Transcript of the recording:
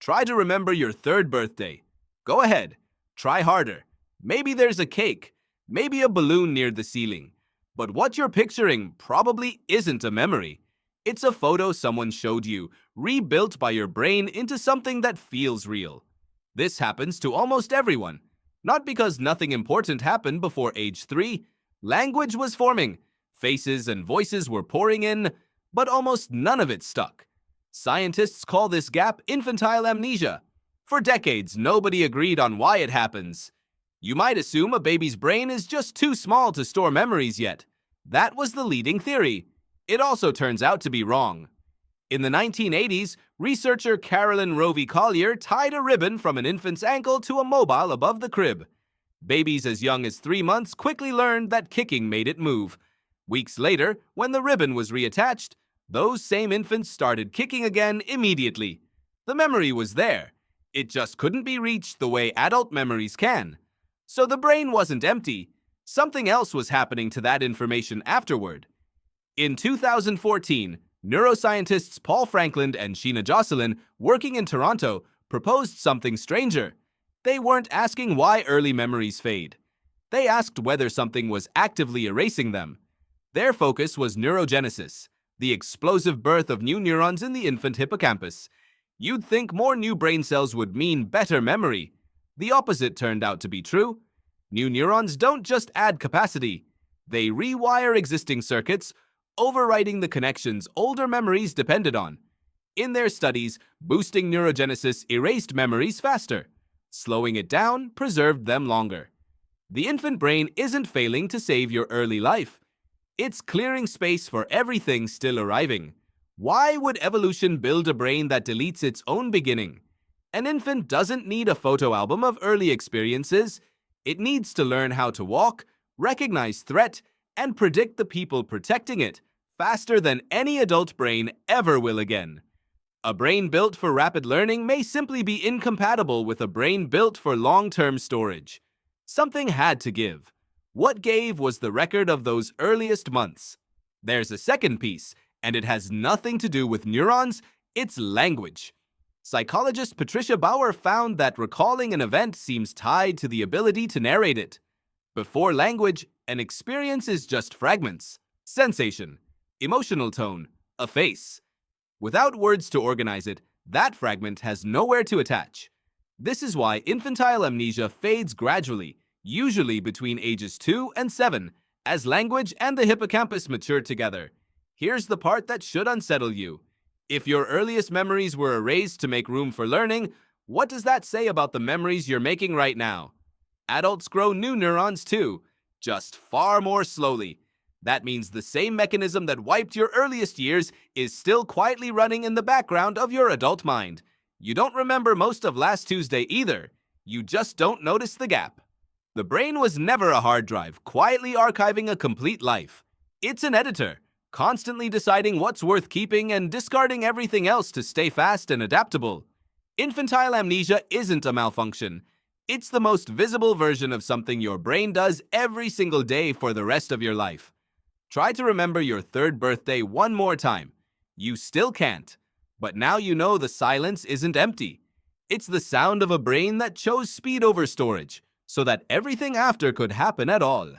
Try to remember your third birthday. Go ahead. Try harder. Maybe there's a cake. Maybe a balloon near the ceiling. But what you're picturing probably isn't a memory. It's a photo someone showed you, rebuilt by your brain into something that feels real. This happens to almost everyone. Not because nothing important happened before age 3. Language was forming. Faces and voices were pouring in, but almost none of it stuck. Scientists call this gap infantile amnesia. For decades, nobody agreed on why it happens. You might assume a baby's brain is just too small to store memories yet. That was the leading theory. It also turns out to be wrong. In the 1980s, researcher Carolyn Rovey Collier tied a ribbon from an infant's ankle to a mobile above the crib. Babies as young as 3 months quickly learned that kicking made it move. Weeks later, when the ribbon was reattached, those same infants started kicking again immediately. The memory was there. It just couldn't be reached the way adult memories can. So the brain wasn't empty. Something else was happening to that information afterward. In 2014, neuroscientists Paul Franklin and Sheena Jocelyn, working in Toronto, proposed something stranger. They weren't asking why early memories fade. They asked whether something was actively erasing them. Their focus was neurogenesis, the explosive birth of new neurons in the infant hippocampus. You'd think more new brain cells would mean better memory. The opposite turned out to be true. New neurons don't just add capacity. They rewire existing circuits, overwriting the connections older memories depended on. In their studies, boosting neurogenesis erased memories faster. Slowing it down preserved them longer. The infant brain isn't failing to save your early life. It's clearing space for everything still arriving. Why would evolution build a brain that deletes its own beginning? An infant doesn't need a photo album of early experiences. It needs to learn how to walk, recognize threat, and predict the people protecting it faster than any adult brain ever will again. A brain built for rapid learning may simply be incompatible with a brain built for long-term storage. Something had to give. What gave was the record of those earliest months. There's a second piece, and it has nothing to do with neurons, it's language. Psychologist Patricia Bauer found that recalling an event seems tied to the ability to narrate it. Before language, an experience is just fragments, sensation, emotional tone, a face. Without words to organize it, that fragment has nowhere to attach. This is why infantile amnesia fades gradually, usually between ages 2 and 7, as language and the hippocampus mature together. Here's the part that should unsettle you. If your earliest memories were erased to make room for learning, what does that say about the memories you're making right now? Adults grow new neurons too, just far more slowly. That means the same mechanism that wiped your earliest years is still quietly running in the background of your adult mind. You don't remember most of last Tuesday either. You just don't notice the gap. The brain was never a hard drive, quietly archiving a complete life. It's an editor, constantly deciding what's worth keeping and discarding everything else to stay fast and adaptable. Infantile amnesia isn't a malfunction. It's the most visible version of something your brain does every single day for the rest of your life. Try to remember your third birthday one more time. You still can't. But now you know the silence isn't empty. It's the sound of a brain that chose speed over storage, so that everything after could happen at all.